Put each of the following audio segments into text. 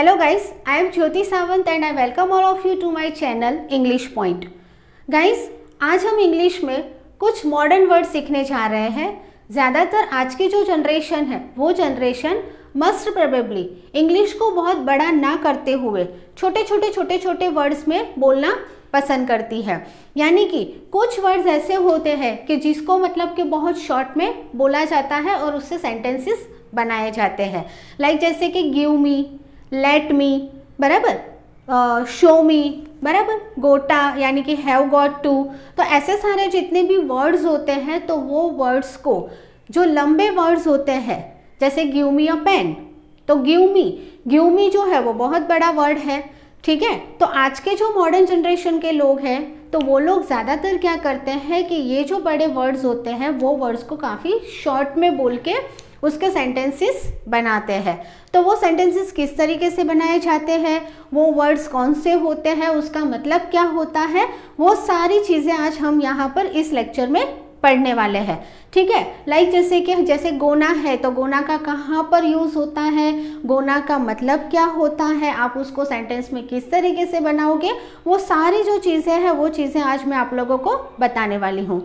Hello guys, I am Jyoti Sawant and I welcome all of you to my channel English Point. Guys, आज हम English में कुछ modern word सीखने जा रहे हैं। ज़्यादातर आज की जो जनरेशन है वो जनरेशन मस्ट प्रोबेबली इंग्लिश को बहुत बड़ा ना करते हुए छोटे छोटे वर्ड्स में बोलना पसंद करती है। यानी कि कुछ वर्ड्स ऐसे होते हैं कि जिसको मतलब कि बहुत शॉर्ट में बोला जाता है और उससे सेंटेंसेस बनाए जाते हैं। लाइक जैसे कि गिव मी, लेट मी, बराबर, शो मी, बराबर, गोटा यानी कि हैव गॉट टू। तो ऐसे सारे जितने भी वर्ड्स होते हैं तो वो वर्ड्स को जो लंबे वर्ड्स होते हैं जैसे गिव मी अ पेन, तो गिव मी जो है वो बहुत बड़ा वर्ड है, ठीक है। तो आज के जो मॉडर्न जनरेशन के लोग हैं तो वो लोग ज़्यादातर क्या करते हैं कि ये जो बड़े वर्ड्स होते हैं वो वर्ड्स को काफ़ी शॉर्ट में बोल के उसके सेंटेंसेस बनाते हैं। तो वो सेंटेंसेस किस तरीके से बनाए जाते हैं, वो वर्ड्स कौन से होते हैं, उसका मतलब क्या होता है, वो सारी चीज़ें आज हम यहाँ पर इस लेक्चर में पढ़ने वाले हैं, ठीक है। लाइक जैसे गोना है तो गोना का कहाँ पर यूज़ होता है, गोना का मतलब क्या होता है, आप उसको सेंटेंस में किस तरीके से बनाओगे, वो सारी जो चीज़ें हैं वो चीज़ें आज मैं आप लोगों को बताने वाली हूँ।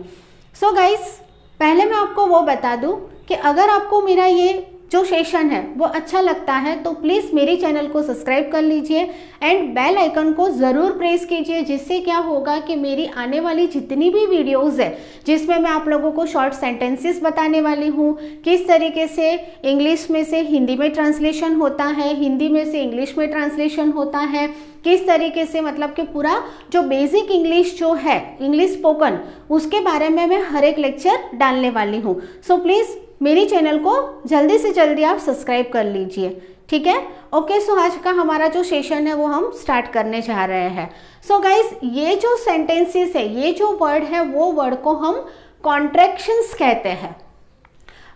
सो गाइस, पहले मैं आपको वो बता दूँ कि अगर आपको मेरा ये जो सेशन है वो अच्छा लगता है तो प्लीज़ मेरे चैनल को सब्सक्राइब कर लीजिए एंड बेल आइकन को ज़रूर प्रेस कीजिए, जिससे क्या होगा कि मेरी आने वाली जितनी भी वीडियोस है जिसमें मैं आप लोगों को शॉर्ट सेंटेंसेस बताने वाली हूँ, किस तरीके से इंग्लिश में से हिंदी में ट्रांसलेशन होता है, हिंदी में से इंग्लिश में ट्रांसलेशन होता है, किस तरीके से मतलब कि पूरा जो बेसिक इंग्लिश जो है इंग्लिश स्पोकन उसके बारे में मैं हर एक लेक्चर डालने वाली हूँ। सो प्लीज़ मेरी चैनल को जल्दी से जल्दी आप सब्सक्राइब कर लीजिए, ठीक है। ओके, सो आज का हमारा जो सेशन है वो हम स्टार्ट करने जा रहे हैं। सो गाइस, ये जो सेंटेंसेस है, ये जो वर्ड है वो वर्ड को हम कॉन्ट्रैक्शंस कहते हैं।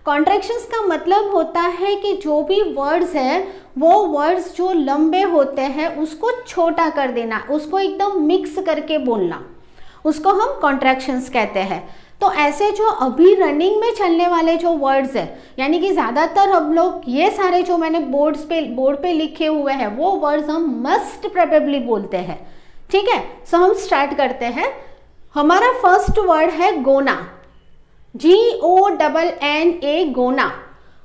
कॉन्ट्रैक्शंस का मतलब होता है कि जो भी वर्ड्स है वो वर्ड्स जो लंबे होते हैं उसको छोटा कर देना, उसको एकदम मिक्स करके बोलना, उसको हम कॉन्ट्रैक्शंस कहते हैं। तो ऐसे जो अभी रनिंग में चलने वाले जो वर्ड्स है, यानी कि ज़्यादातर हम लोग ये सारे जो मैंने बोर्ड पे लिखे हुए हैं वो वर्ड्स हम मस्ट प्रोबेबली बोलते हैं, ठीक है। सो हम स्टार्ट करते हैं। हमारा फर्स्ट वर्ड है गोना, GONNA, गोना।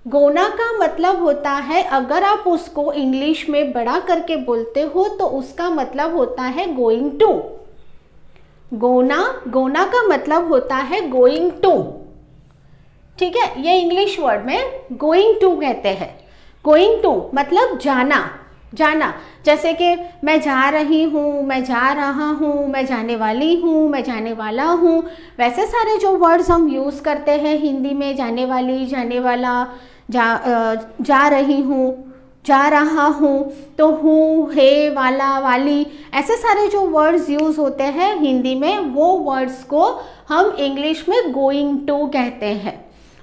गोना का मतलब होता है, अगर आप उसको इंग्लिश में बड़ा करके बोलते हो तो उसका मतलब होता है गोइंग टू। गोना का मतलब होता है गोइंग टू, ठीक है। ये इंग्लिश वर्ड में गोइंग टू कहते हैं। गोइंग टू मतलब जाना। जैसे कि मैं जा रही हूँ, मैं जा रहा हूँ, मैं जाने वाली हूँ, मैं जाने वाला हूँ, वैसे सारे जो वर्ड्स हम यूज़ करते हैं हिंदी में, जाने वाली, जाने वाला, जा रही हूँ, जा रहा हूँ, तो हूँ, है, वाला, वाली, ऐसे सारे जो वर्ड्स यूज़ होते हैं हिंदी में वो वर्ड्स को हम इंग्लिश में गोइंग टू कहते हैं।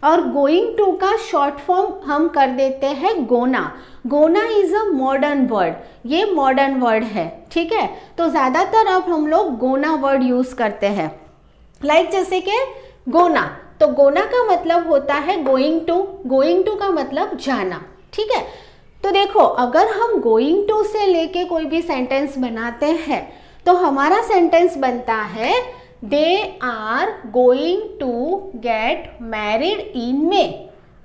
और गोइंग टू का शॉर्ट फॉर्म हम कर देते हैं gonna. Gonna is a modern word, ये मॉडर्न वर्ड है, ठीक है। तो ज़्यादातर अब हम लोग गोना वर्ड यूज़ करते हैं। लाइक जैसे कि गोना, तो गोना का मतलब होता है गोइंग टू का मतलब जाना, ठीक है। तो देखो, अगर हम गोइंग टू से लेके कोई भी सेंटेंस बनाते हैं तो हमारा सेंटेंस बनता है they are going to get married in May,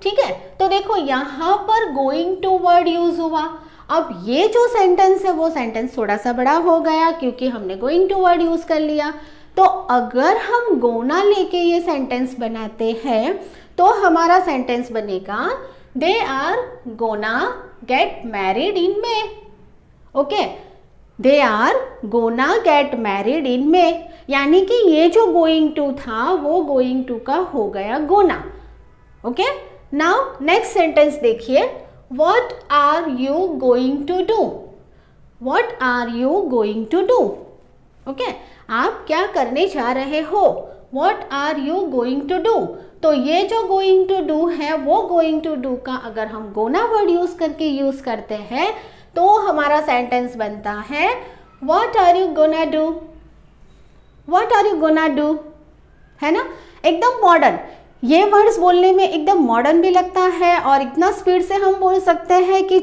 ठीक है। तो देखो यहाँ पर गोइंग टू वर्ड यूज हुआ। अब ये जो सेंटेंस है वो सेंटेंस थोड़ा सा बड़ा हो गया क्योंकि हमने गोइंग टू वर्ड यूज कर लिया। तो अगर हम गोना लेके ये सेंटेंस बनाते हैं तो हमारा सेंटेंस बनेगा they are gonna get married in May. Okay, they are gonna get married in May, यानी कि ये जो गोइंग टू था वो गोइंग टू का हो गया gonna. Okay, now next sentence देखिए, what are you going to do. What are you going to do, okay, आप क्या करने जा रहे हो। What are you going to do, तो ये जो गोइंग टू डू है वो गोइंग टू डू का अगर हम गोना वर्ड यूज करके यूज करते हैं तो हमारा सेंटेंस बनता है what are you gonna do. What are you gonna do, है ना, एकदम मॉडर्न। ये वर्ड्स बोलने में एकदम मॉडर्न भी लगता है और इतना स्पीड से हम बोल सकते हैं कि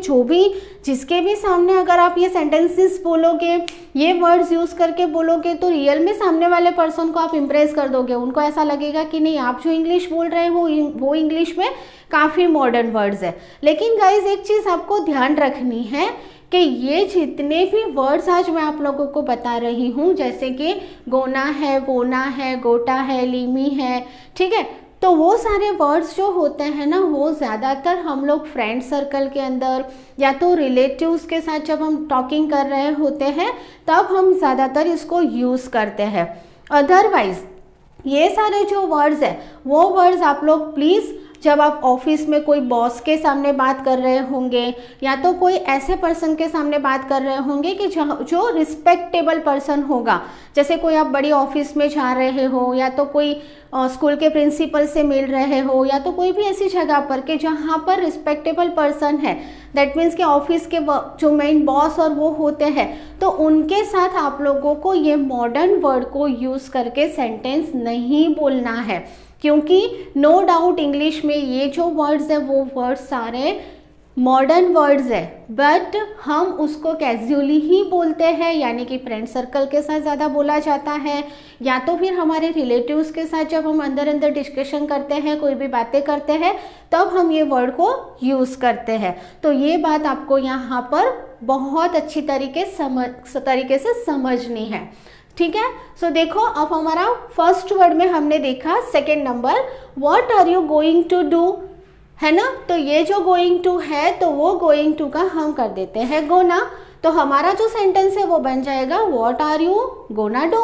जिसके भी सामने अगर आप ये सेंटेंसेस बोलोगे, ये वर्ड्स यूज़ करके बोलोगे, तो रियल में सामने वाले पर्सन को आप इम्प्रेस कर दोगे। उनको ऐसा लगेगा कि नहीं, आप जो इंग्लिश बोल रहे हो वो इंग्लिश में काफ़ी मॉडर्न वर्ड्स है। लेकिन गाइज एक चीज़ आपको ध्यान रखनी है कि ये जितने भी वर्ड्स आज मैं आप लोगों को बता रही हूँ, जैसे कि गोना है, वोना है, गोटा है, लीमी है, ठीक है, तो वो सारे वर्ड्स जो होते हैं ना, वो ज़्यादातर हम लोग फ्रेंड सर्कल के अंदर या तो रिलेटिव्स के साथ जब हम टॉकिंग कर रहे होते हैं तब हम ज़्यादातर इसको यूज़ करते हैं। अदरवाइज ये सारे जो वर्ड्स हैं वो वर्ड्स आप लोग प्लीज़ जब आप ऑफिस में कोई बॉस के सामने बात कर रहे होंगे या तो कोई ऐसे पर्सन के सामने बात कर रहे होंगे कि जो रिस्पेक्टेबल पर्सन होगा, जैसे कोई आप बड़ी ऑफिस में जा रहे हो या तो कोई स्कूल के प्रिंसिपल से मिल रहे हो या तो कोई भी ऐसी जगह पर कि जहाँ पर रिस्पेक्टेबल पर्सन है, दैट मीन्स कि ऑफिस के जो मेन बॉस और वो होते हैं, तो उनके साथ आप लोगों को ये मॉडर्न वर्ड को यूज़ करके सेंटेंस नहीं बोलना है, क्योंकि नो डाउट इंग्लिश में ये जो वर्ड्स है वो वर्ड्स सारे मॉडर्न वर्ड्स है, बट हम उसको कैजुअली ही बोलते हैं, यानी कि फ्रेंड सर्कल के साथ ज़्यादा बोला जाता है या तो फिर हमारे रिलेटिव्स के साथ जब हम अंदर डिस्कशन करते हैं, कोई भी बातें करते हैं, तब हम ये वर्ड को यूज़ करते हैं। तो ये बात आपको यहाँ पर बहुत अच्छी तरीके से समझनी है, ठीक है। सो देखो अब हमारा फर्स्ट वर्ड में हमने देखा second number, what are you going to do, है ना। तो ये जो गोइंग टू है तो वो गोइंग टू का हम कर देते हैं गोना, तो हमारा जो सेंटेंस है वो बन जाएगा what are you gonna do,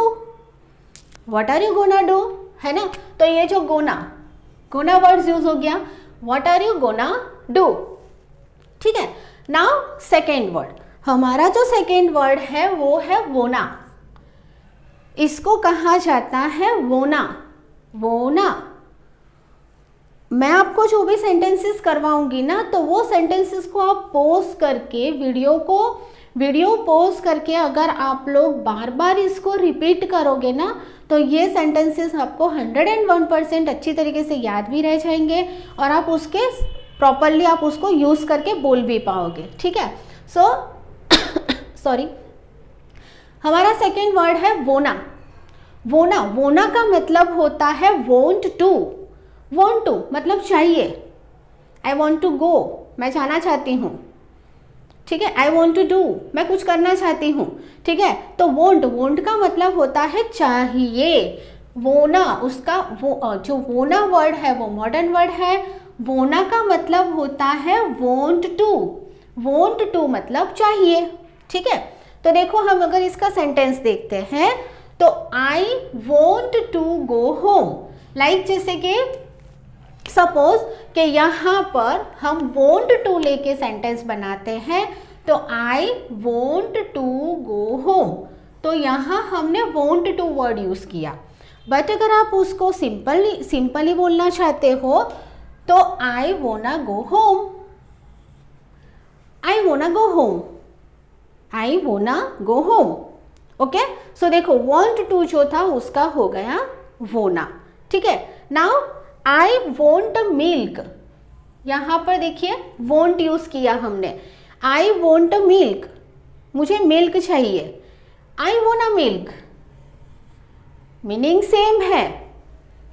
what are you gonna do, है ना। तो ये जो गोना वर्ड्स यूज हो गया, what are you gonna do, ठीक है। नाउ सेकेंड वर्ड, हमारा जो सेकेंड वर्ड है वो है वोना, इसको कहा जाता है वोना। मैं आपको जो भी सेंटेंसेस करवाऊंगी ना, तो वो सेंटेंसेस को आप पॉज करके वीडियो पॉज करके अगर आप लोग बार बार इसको रिपीट करोगे ना, तो ये सेंटेंसेस आपको 101% अच्छी तरीके से याद भी रह जाएंगे और आप उसके प्रॉपरली आप उसको यूज़ करके बोल भी पाओगे, ठीक है। सॉरी, हमारा सेकेंड वर्ड है वोना। वोना का मतलब होता है वॉन्ट टू मतलब चाहिए। आई वॉन्ट टू गो, मैं जाना चाहती हूँ, ठीक है। आई वॉन्ट टू डू, मैं कुछ करना चाहती हूँ, ठीक है। तो वॉन्ट का मतलब होता है चाहिए। वोना, उसका जो वोना वर्ड है वो मॉडर्न वर्ड है। वोना का मतलब होता है वॉन्ट टू मतलब चाहिए, ठीक है। तो देखो हम अगर इसका सेंटेंस देखते हैं तो I want to go home, like जैसे कि सपोज कि यहाँ पर हम वॉन्ट टू लेके सेंटेंस बनाते हैं, तो I want to go home, तो यहाँ हमने वॉन्ट टू वर्ड यूज किया। बट अगर आप उसको सिंपली बोलना चाहते हो तो I wanna go home, I wanna go home, okay. So देखो वॉन्ट टू जो था उसका हो गया वोना, ठीक है। नाउ आई वॉन्ट मिल्क, यहाँ पर देखिए वॉन्ट यूज किया हमने। आई वॉन्ट मिल्क, मुझे मिल्क चाहिए। आई वोना मिल्क, मीनिंग सेम है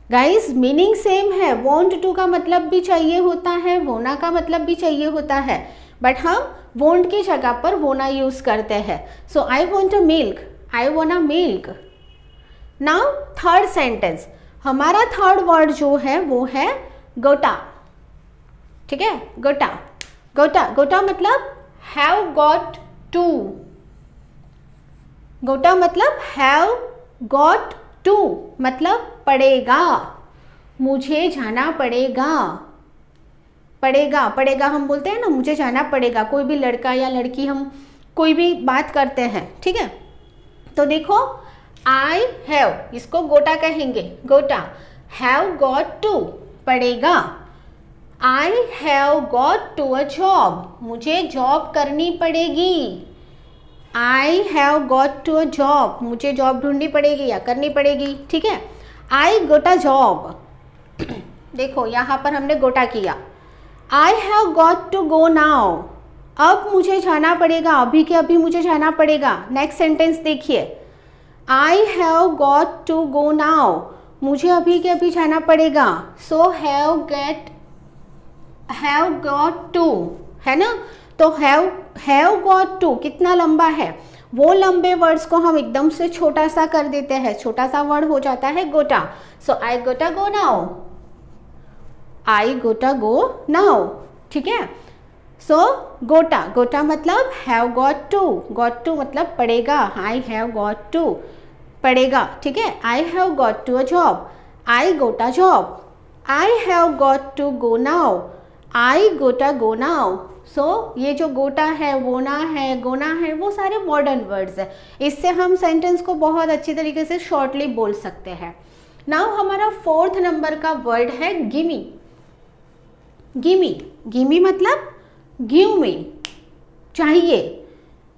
गाइस, मीनिंग सेम है। वॉन्ट टू का मतलब भी चाहिए होता है, वोना का मतलब भी चाहिए होता है, बट हम वॉन्ट की जगह पर वोना यूज करते हैं। So I want milk, I wanna milk. Now third sentence, हमारा थर्ड वर्ड जो है वो है गोटा, ठीक है। गोटा मतलब हैव गॉट टू, गोटा मतलब हैव गॉट टू मतलब पड़ेगा, मुझे जाना पड़ेगा हम बोलते हैं ना, मुझे जाना पड़ेगा। कोई भी लड़का या लड़की हम कोई भी बात करते हैं, ठीक है। तो देखो आई हैव, इसको गोटा कहेंगे, गोटा। हैव गॉट टू पड़ेगा, I have got to a job, मुझे जॉब करनी पड़ेगी। I have got to a job, मुझे जॉब ढूंढनी पड़ेगी या करनी पड़ेगी, ठीक है। आई गॉट अ जॉब, देखो यहाँ पर हमने गोटा किया, I have got to go now, अब मुझे जाना पड़ेगा, अभी के अभी मुझे जाना पड़ेगा। नेक्स्ट सेंटेंस देखिए, I have got to go now, मुझे अभी के अभी जाना पड़ेगा। सो हैव गॉट टू है ना, तो हैव गॉट टू कितना लंबा है, वो लंबे वर्ड्स को हम एकदम से छोटा सा कर देते हैं, छोटा सा वर्ड हो जाता है गोटा। सो आई gotta go now, I gotta go now, ठीक है। सो गोटा, गोटा मतलब हैव गॉट टू मतलब पड़ेगा, आई हैव गॉट टू पड़ेगा, ठीक है। I have got to a job, I gotta job, I have got to go now, I gotta go now. सो ये जो गोटा है, वोना है, गोना है, वो सारे मॉडर्न वर्ड्स है। इससे हम सेंटेंस को बहुत अच्छी तरीके से शॉर्टली बोल सकते हैं। नाउ हमारा 4th नंबर का वर्ड है गिमी। गिमी, गिमी मतलब गिव मी, चाहिए।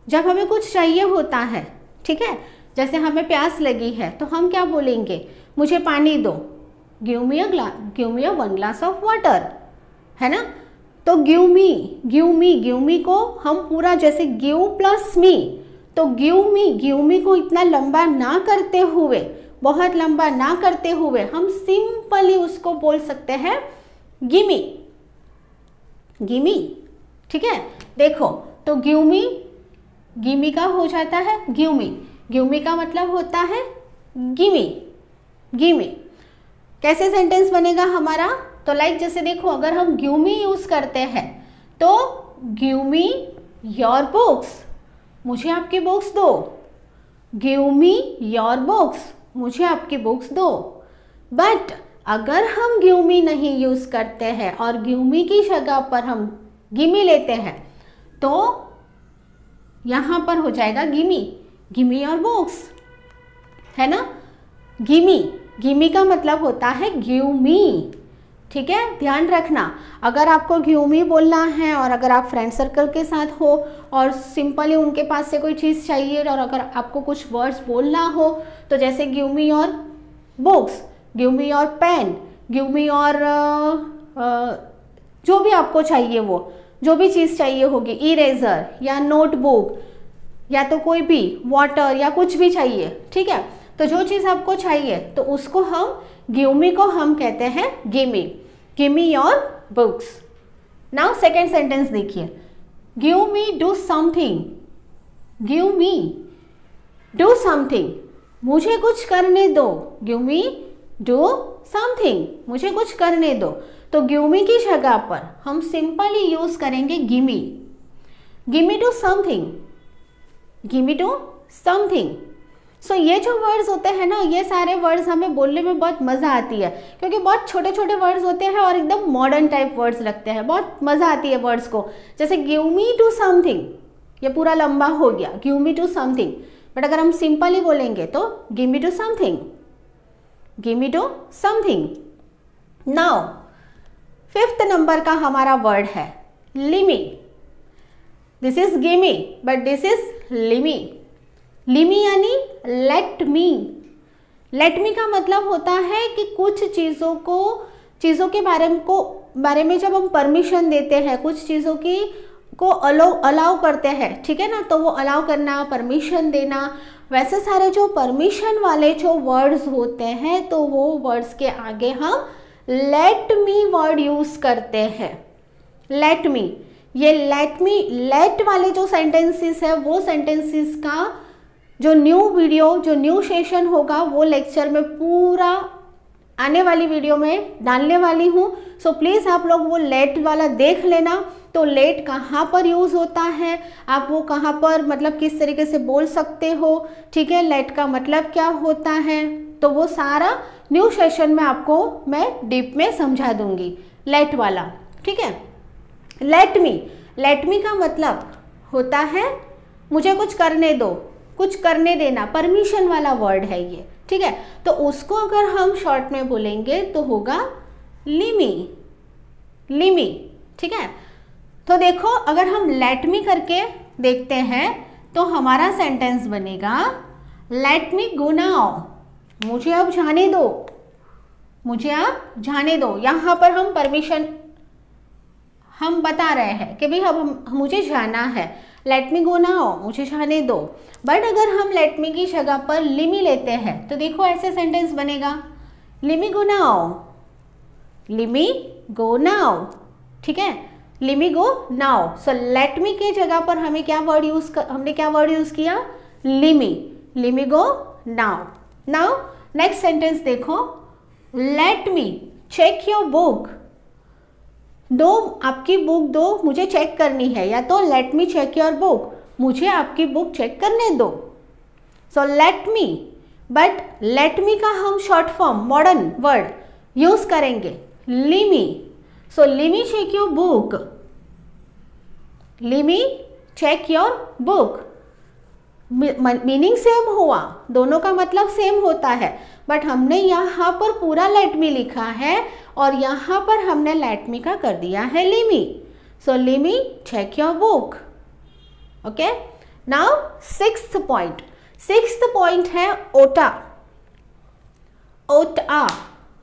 जब हमें कुछ चाहिए होता है, ठीक है, जैसे हमें प्यास लगी है तो हम क्या बोलेंगे, मुझे पानी दो, give me a 1 glass of water, है ना। तो गिव मी को हम पूरा जैसे गिव प्लस मी, तो गिव मी को इतना लंबा ना करते हुए, बहुत लंबा ना करते हुए हम सिंपली उसको बोल सकते हैं गिमी, गिमी, ठीक है। देखो तो गिमी का हो जाता है गिव मी का मतलब होता है गिमी। कैसे सेंटेंस बनेगा हमारा, तो लाइक जैसे देखो, अगर हम गिव मी यूज करते हैं तो गिव मी योर बुक्स, मुझे आपकी बुक्स दो, गिव मी योर बुक्स, मुझे आपकी बुक्स दो। बट अगर हम गिव मी नहीं यूज करते हैं और गिव मी की जगह पर हम गिमी लेते हैं तो यहां पर हो जाएगा गिमी योर बुक्स, है ना। गिमी का मतलब होता है गिव मी, ठीक है। ध्यान रखना, अगर आपको गिव मी बोलना है और अगर आप फ्रेंड सर्कल के साथ हो और सिंपली उनके पास से कोई चीज़ चाहिए और अगर आपको कुछ वर्ड्स बोलना हो, तो जैसे give me your books, give me your pen, give me your जो भी आपको चाहिए, वो जो भी चीज़ चाहिए होगी, इरेजर या नोटबुक या तो कोई भी वाटर या कुछ भी चाहिए, ठीक है। तो जो चीज़ आपको चाहिए तो उसको हम गिव मी को हम कहते हैं gimme your books. Now second sentence देखिए, give me do something, give me do something, मुझे कुछ करने दो, गिव मी डू समथिंग, मुझे कुछ करने दो। तो गिव मी की जगह पर हम सिंपली यूज करेंगे gimme to something, gimme to something. So ये जो वर्ड्स होते हैं ना, ये सारे वर्ड्स हमें बोलने में बहुत मज़ा आती है, क्योंकि बहुत छोटे छोटे वर्ड्स होते हैं और एकदम मॉडर्न टाइप वर्ड्स लगते हैं, बहुत मज़ा आती है वर्ड्स को। जैसे गिव मी टू समथिंग, ये पूरा लंबा हो गया, give me to something. But अगर हम सिंपली बोलेंगे तो give me to something, give me to something. Now 5th number का हमारा वर्ड है lemme. This is gimme but this is lemme. Lemme यानी लेट मी का मतलब होता है कि कुछ चीज़ों के बारे में जब हम परमिशन देते हैं, कुछ चीज़ों की को अलाउ करते हैं, ठीक है ना, तो वो अलाउ करना, परमिशन देना, वैसे सारे जो परमिशन वाले जो वर्ड्स होते हैं तो वो वर्ड्स के आगे हम लेट मी वर्ड यूज करते हैं। लेट मी, ये लेट वाले जो सेंटेंसेस है, वो सेंटेंसेस का जो न्यू सेशन होगा वो लेक्चर में पूरा आने वाली वीडियो में डालने वाली हूँ। सो प्लीज़ आप लोग वो लेट वाला देख लेना। तो लेट कहाँ पर यूज़ होता है, आप वो कहाँ पर मतलब किस तरीके से बोल सकते हो, ठीक है, लेट का मतलब क्या होता है, तो वो सारा न्यू सेशन में आपको मैं डीप में समझा दूंगी, लेट वाला, ठीक है। लेट मी का मतलब होता है मुझे कुछ करने दो, कुछ करने देना, परमिशन वाला वर्ड है ये, ठीक है। तो उसको अगर हम शॉर्ट में बोलेंगे तो होगा लिमी, ठीक है। तो देखो अगर हम लेट मी करके देखते हैं तो हमारा सेंटेंस बनेगा लेट मी गो नाउ, मुझे अब जाने दो, मुझे आप जाने दो। यहाँ पर हम परमिशन हम बता रहे हैं कि भाई अब मुझे जाना है, लेट मी गो नाउ, मुझे जाने दो। बट अगर हम लेट मी की जगह पर लिमी लेते हैं तो देखो ऐसे सेंटेंस बनेगा, लिमी गो नाउ, लिमी गो नाउ, ठीक है, लिमी गो नाउ। सो लेट मी के जगह पर हमें क्या वर्ड यूज किया, lemme, lemme go now. Now next sentence देखो, let me check your book, दो आपकी बुक दो, मुझे चेक करनी है, या तो let me check your book, मुझे आपकी बुक चेक करने दो। So let me, but let me का हम short form modern word use करेंगे lemme. So lemme check your book, lemme check your book, meaning same हुआ, दोनों का मतलब सेम होता है, बट हमने यहाँ पर पूरा लेट मी लिखा है और यहाँ पर हमने लेट मी का कर दिया है lemme. So lemme check your book. Okay, now sixth point है ओटा, ओटा,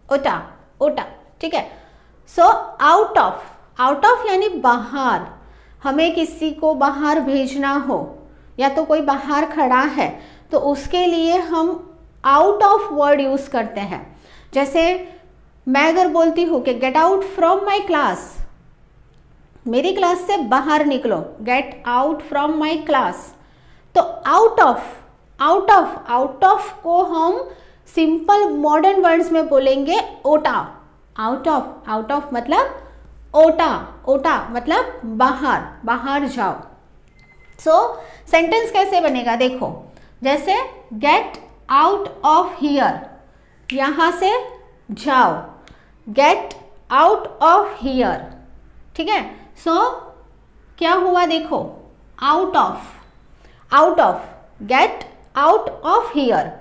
ओटा, ओटा, ठीक है। सो आउट ऑफ यानी बाहर, हमें किसी को बाहर भेजना हो या तो कोई बाहर खड़ा है तो उसके लिए हम आउट ऑफ वर्ड यूज करते हैं। जैसे मैं अगर बोलती हूँ कि get out from my class, मेरी क्लास से बाहर निकलो, get out from my class, तो आउट ऑफ को हम सिंपल मॉडर्न वर्ड्स में बोलेंगे ओटा। आउट ऑफ मतलब ओटा, ओटा मतलब बाहर, बाहर जाओ। सो सेंटेंस कैसे बनेगा देखो, जैसे गेट आउट ऑफ हियर, यहां से जाओ, गेट आउट ऑफ हियर, ठीक है। सो क्या हुआ देखो, out of, get out of here,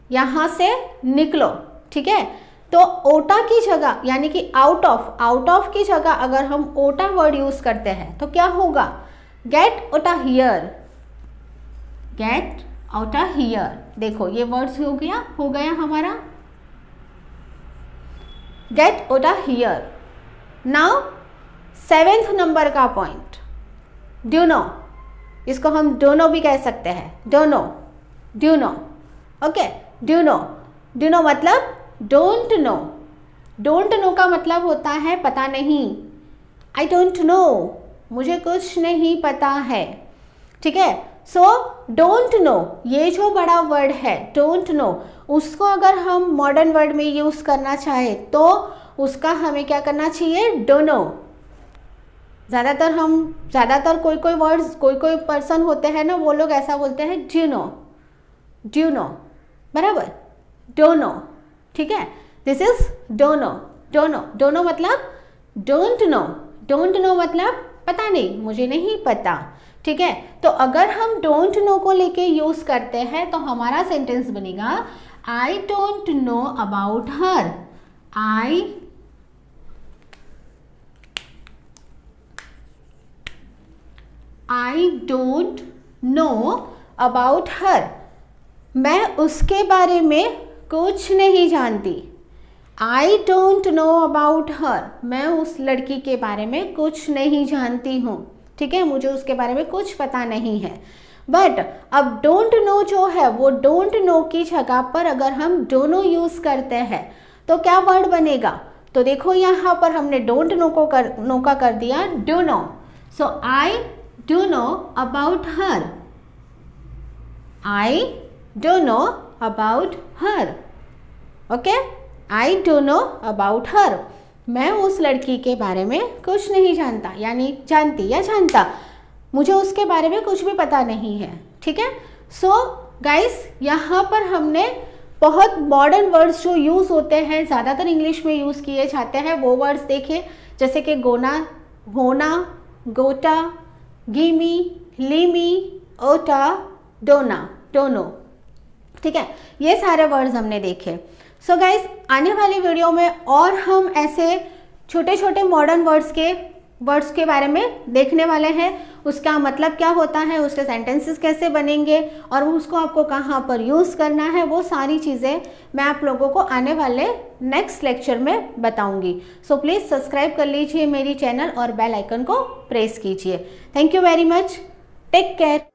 यहां से निकलो, ठीक है। तो ओटा की जगह यानी कि आउट ऑफ की जगह अगर हम ओटा वर्ड यूज करते हैं तो क्या होगा, गेट ओटा हियर, गेट ओटा हियर। देखो ये वर्ड्स हो गया हमारा गेट ओटा हियर। नाउ 7th नंबर का पॉइंट, ड्यूनो, इसको हम डोनो भी कह सकते हैं, डोनो, ड्यूनो, ओके। ड्यूनो मतलब डोंट नो, डोंट नो का मतलब होता है पता नहीं, आई डोंट नो, मुझे कुछ नहीं पता है, ठीक है। सो डोंट नो, ये जो बड़ा वर्ड है डोंट नो, उसको अगर हम मॉडर्न वर्ड में यूज करना चाहे तो उसका हमें क्या करना चाहिए, डोनो। ज़्यादातर कोई वर्ड्स, कोई पर्सन होते हैं ना, वो लोग ऐसा बोलते हैं ड्यूनो, बराबर, डोनो, ठीक है। दिस इज डोनो मतलब डोंट नो मतलब पता नहीं, मुझे नहीं पता, ठीक है। तो अगर हम डोंट नो को लेके यूज करते हैं तो हमारा सेंटेंस बनेगा I don't know about her, I don't know about her, मैं उसके बारे में कुछ नहीं जानती। I don't know about her, मैं उस लड़की के बारे में कुछ नहीं जानती हूँ, ठीक है, मुझे उसके बारे में कुछ पता नहीं है। बट अब डोंट नो जो है वो डोंट नो की जगह पर अगर हम डोनो यूज करते हैं तो क्या वर्ड बनेगा, तो देखो यहाँ पर हमने डोंट नो का कर दिया Donno. So I do know about her, I do know about her, okay, I do know about her, मैं उस लड़की के बारे में कुछ नहीं जानता, यानी जानती या जानता, मुझे उसके बारे में कुछ भी पता नहीं है, ठीक है। सो गाइस यहाँ पर हमने बहुत मॉडर्न वर्ड्स जो यूज़ होते हैं, ज़्यादातर इंग्लिश में यूज़ किए जाते हैं, वो वर्ड्स देखे, जैसे कि गोना, होना, गोटा, गिमी, लिमी, ओटा, डोना, डोनो, ठीक है, ये सारे वर्ड्स हमने देखे। सो गाइस आने वाली वीडियो में और हम ऐसे छोटे छोटे मॉडर्न वर्ड्स के वर्ड्स के बारे में देखने वाले हैं, उसका मतलब क्या होता है, उसके सेंटेंसेस कैसे बनेंगे और उसको आपको कहाँ पर यूज़ करना है, वो सारी चीज़ें मैं आप लोगों को आने वाले नेक्स्ट लेक्चर में बताऊंगी। सो प्लीज़ सब्सक्राइब कर लीजिए मेरी चैनल और बेल आइकन को प्रेस कीजिए। Thank you very much, take care.